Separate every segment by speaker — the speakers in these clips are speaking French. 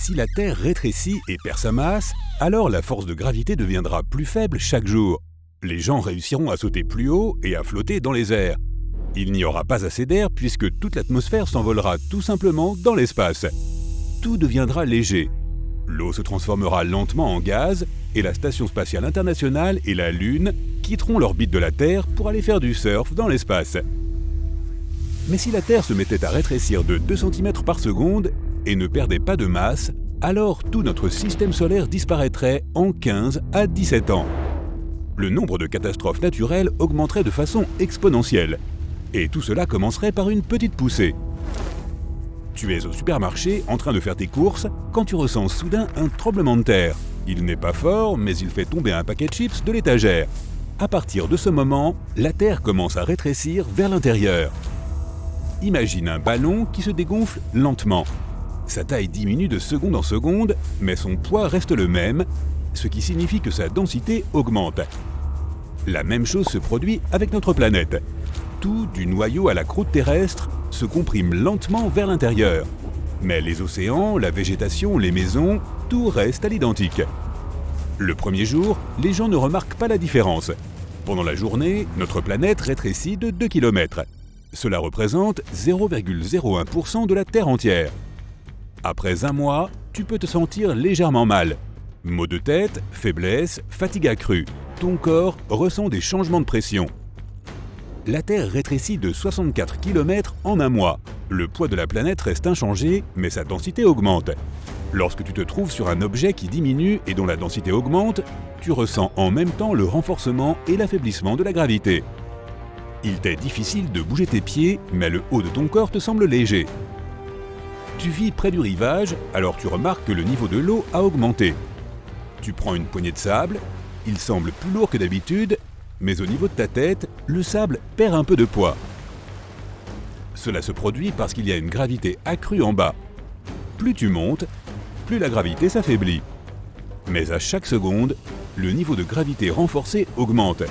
Speaker 1: Si la Terre rétrécit et perd sa masse, alors la force de gravité deviendra plus faible chaque jour. Les gens réussiront à sauter plus haut et à flotter dans les airs. Il n'y aura pas assez d'air puisque toute l'atmosphère s'envolera tout simplement dans l'espace. Tout deviendra léger. L'eau se transformera lentement en gaz et la Station spatiale internationale et la Lune quitteront l'orbite de la Terre pour aller faire du surf dans l'espace. Mais si la Terre se mettait à rétrécir de 2 cm par seconde et ne perdait pas de masse, alors tout notre système solaire disparaîtrait en 15 à 17 ans. Le nombre de catastrophes naturelles augmenterait de façon exponentielle. Et tout cela commencerait par une petite poussée. Tu es au supermarché en train de faire tes courses quand tu ressens soudain un tremblement de terre. Il n'est pas fort, mais il fait tomber un paquet de chips de l'étagère. À partir de ce moment, la Terre commence à rétrécir vers l'intérieur. Imagine un ballon qui se dégonfle lentement. Sa taille diminue de seconde en seconde, mais son poids reste le même, ce qui signifie que sa densité augmente. La même chose se produit avec notre planète. Tout, du noyau à la croûte terrestre, se comprime lentement vers l'intérieur. Mais les océans, la végétation, les maisons, tout reste à l'identique. Le premier jour, les gens ne remarquent pas la différence. Pendant la journée, notre planète rétrécit de 2 km. Cela représente 0,01% de la Terre entière. Après un mois, tu peux te sentir légèrement mal. Maux de tête, faiblesse, fatigue accrue. Ton corps ressent des changements de pression. La Terre rétrécit de 64 km en un mois. Le poids de la planète reste inchangé, mais sa densité augmente. Lorsque tu te trouves sur un objet qui diminue et dont la densité augmente, tu ressens en même temps le renforcement et l'affaiblissement de la gravité. Il t'est difficile de bouger tes pieds, mais le haut de ton corps te semble léger. Tu vis près du rivage, alors tu remarques que le niveau de l'eau a augmenté. Tu prends une poignée de sable, il semble plus lourd que d'habitude, mais au niveau de ta tête, le sable perd un peu de poids. Cela se produit parce qu'il y a une gravité accrue en bas. Plus tu montes, plus la gravité s'affaiblit. Mais à chaque seconde, le niveau de gravité renforcé augmente.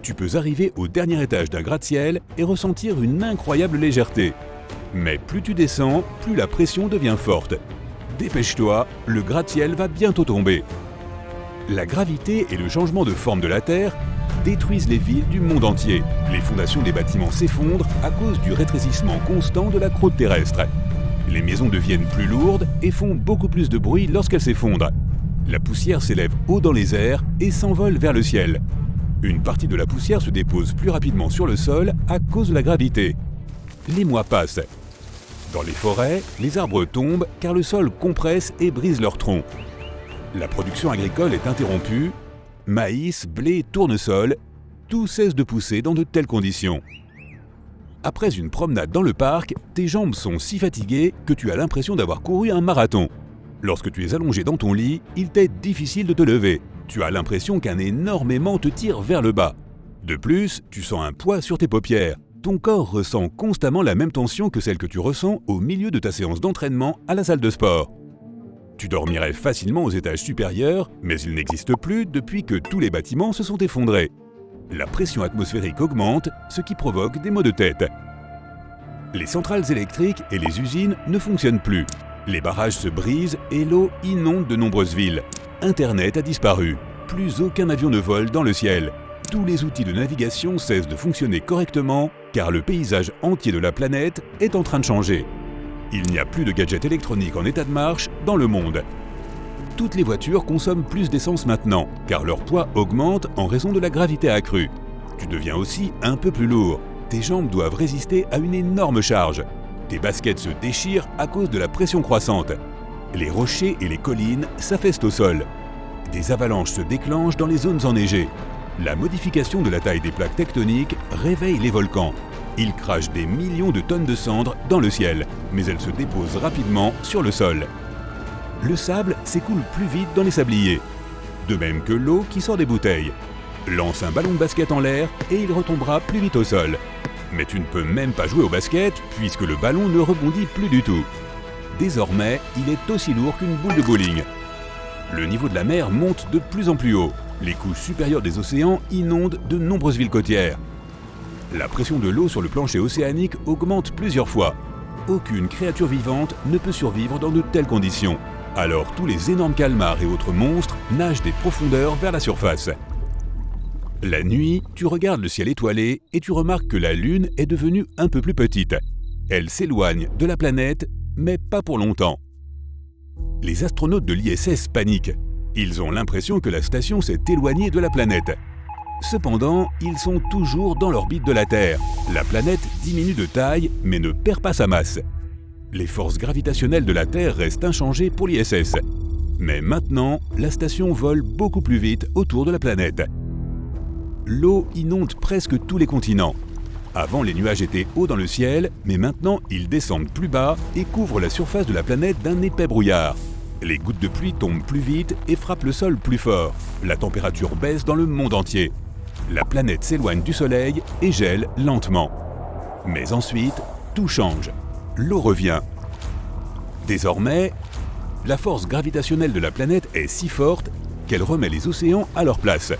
Speaker 1: Tu peux arriver au dernier étage d'un gratte-ciel et ressentir une incroyable légèreté. Mais plus tu descends, plus la pression devient forte. Dépêche-toi, le gratte-ciel va bientôt tomber. La gravité et le changement de forme de la Terre détruisent les villes du monde entier. Les fondations des bâtiments s'effondrent à cause du rétrécissement constant de la croûte terrestre. Les maisons deviennent plus lourdes et font beaucoup plus de bruit lorsqu'elles s'effondrent. La poussière s'élève haut dans les airs et s'envole vers le ciel. Une partie de la poussière se dépose plus rapidement sur le sol à cause de la gravité. Les mois passent. Dans les forêts, les arbres tombent car le sol compresse et brise leurs troncs. La production agricole est interrompue. Maïs, blé, tournesol, tout cesse de pousser dans de telles conditions. Après une promenade dans le parc, tes jambes sont si fatiguées que tu as l'impression d'avoir couru un marathon. Lorsque tu es allongé dans ton lit, il t'est difficile de te lever. Tu as l'impression qu'un énorme aimant te tire vers le bas. De plus, tu sens un poids sur tes paupières. Ton corps ressent constamment la même tension que celle que tu ressens au milieu de ta séance d'entraînement à la salle de sport. Tu dormirais facilement aux étages supérieurs, mais ils n'existent plus depuis que tous les bâtiments se sont effondrés. La pression atmosphérique augmente, ce qui provoque des maux de tête. Les centrales électriques et les usines ne fonctionnent plus. Les barrages se brisent et l'eau inonde de nombreuses villes. Internet a disparu. Plus aucun avion ne vole dans le ciel. Tous les outils de navigation cessent de fonctionner correctement car le paysage entier de la planète est en train de changer. Il n'y a plus de gadgets électroniques en état de marche dans le monde. Toutes les voitures consomment plus d'essence maintenant car leur poids augmente en raison de la gravité accrue. Tu deviens aussi un peu plus lourd. Tes jambes doivent résister à une énorme charge. Tes baskets se déchirent à cause de la pression croissante. Les rochers et les collines s'affaissent au sol. Des avalanches se déclenchent dans les zones enneigées. La modification de la taille des plaques tectoniques réveille les volcans. Ils crachent des millions de tonnes de cendres dans le ciel, mais elles se déposent rapidement sur le sol. Le sable s'écoule plus vite dans les sabliers, de même que l'eau qui sort des bouteilles. Lance un ballon de basket en l'air et il retombera plus vite au sol. Mais tu ne peux même pas jouer au basket puisque le ballon ne rebondit plus du tout. Désormais, il est aussi lourd qu'une boule de bowling. Le niveau de la mer monte de plus en plus haut. Les couches supérieures des océans inondent de nombreuses villes côtières. La pression de l'eau sur le plancher océanique augmente plusieurs fois. aucune créature vivante ne peut survivre dans de telles conditions. Alors tous les énormes calmars et autres monstres nagent des profondeurs vers la surface. La nuit, tu regardes le ciel étoilé et tu remarques que la Lune est devenue un peu plus petite. Elle s'éloigne de la planète, mais pas pour longtemps. Les astronautes de l'ISS paniquent. Ils ont l'impression que la station s'est éloignée de la planète. Cependant, ils sont toujours dans l'orbite de la Terre. La planète diminue de taille, mais ne perd pas sa masse. Les forces gravitationnelles de la Terre restent inchangées pour l'ISS. Mais maintenant, la station vole beaucoup plus vite autour de la planète. L'eau inonde presque tous les continents. Avant, les nuages étaient hauts dans le ciel, mais maintenant, ils descendent plus bas et couvrent la surface de la planète d'un épais brouillard. Les gouttes de pluie tombent plus vite et frappent le sol plus fort. La température baisse dans le monde entier. La planète s'éloigne du Soleil et gèle lentement. Mais ensuite, tout change. L'eau revient. Désormais, la force gravitationnelle de la planète est si forte qu'elle remet les océans à leur place.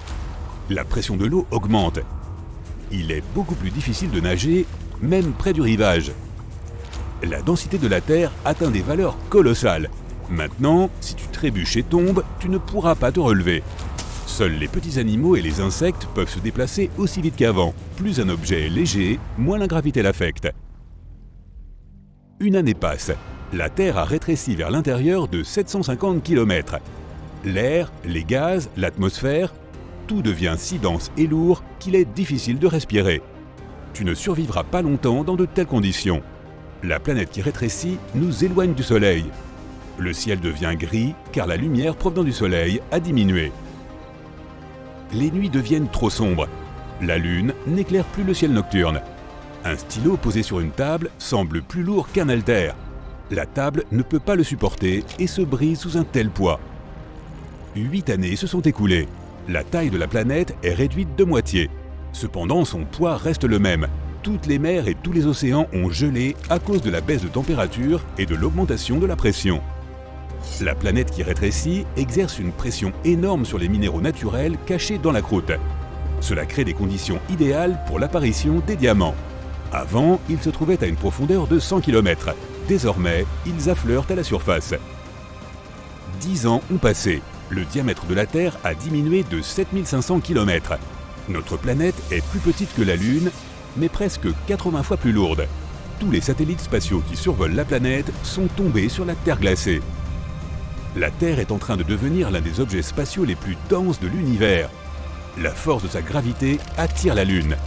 Speaker 1: La pression de l'eau augmente. Il est beaucoup plus difficile de nager, même près du rivage. La densité de la Terre atteint des valeurs colossales. Maintenant, si tu trébuches et tombes, tu ne pourras pas te relever. Seuls les petits animaux et les insectes peuvent se déplacer aussi vite qu'avant. Plus un objet est léger, moins la gravité l'affecte. Une année passe. La Terre a rétréci vers l'intérieur de 750 km. L'air, les gaz, l'atmosphère, tout devient si dense et lourd qu'il est difficile de respirer. Tu ne survivras pas longtemps dans de telles conditions. La planète qui rétrécit nous éloigne du Soleil. Le ciel devient gris car la lumière provenant du Soleil a diminué. Les nuits deviennent trop sombres. La Lune n'éclaire plus le ciel nocturne. Un stylo posé sur une table semble plus lourd qu'un haltère. La table ne peut pas le supporter et se brise sous un tel poids. 8 années se sont écoulées. La taille de la planète est réduite de moitié. Cependant, son poids reste le même. Toutes les mers et tous les océans ont gelé à cause de la baisse de température et de l'augmentation de la pression. La planète qui rétrécit exerce une pression énorme sur les minéraux naturels cachés dans la croûte. Cela crée des conditions idéales pour l'apparition des diamants. Avant, ils se trouvaient à une profondeur de 100 km. Désormais, ils affleurent à la surface. 10 ans ont passé. Le diamètre de la Terre a diminué de 7500 km. Notre planète est plus petite que la Lune, mais presque 80 fois plus lourde. Tous les satellites spatiaux qui survolent la planète sont tombés sur la Terre glacée. La Terre est en train de devenir l'un des objets spatiaux les plus denses de l'univers. La force de sa gravité attire la Lune.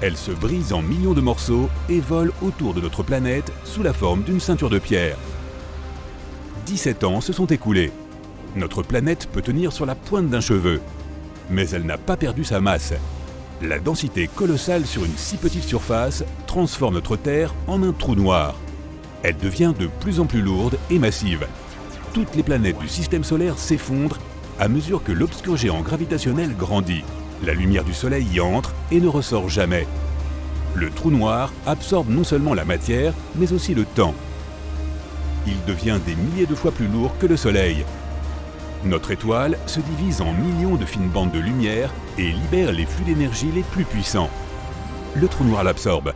Speaker 1: Elle se brise en millions de morceaux et vole autour de notre planète sous la forme d'une ceinture de pierre. 17 ans se sont écoulés. Notre planète peut tenir sur la pointe d'un cheveu, mais elle n'a pas perdu sa masse. La densité colossale sur une si petite surface transforme notre Terre en un trou noir. Elle devient de plus en plus lourde et massive. Toutes les planètes du système solaire s'effondrent à mesure que l'obscur géant gravitationnel grandit. La lumière du Soleil y entre et ne ressort jamais. Le trou noir absorbe non seulement la matière, mais aussi le temps. Il devient des milliers de fois plus lourd que le Soleil. Notre étoile se divise en millions de fines bandes de lumière et libère les flux d'énergie les plus puissants. Le trou noir l'absorbe.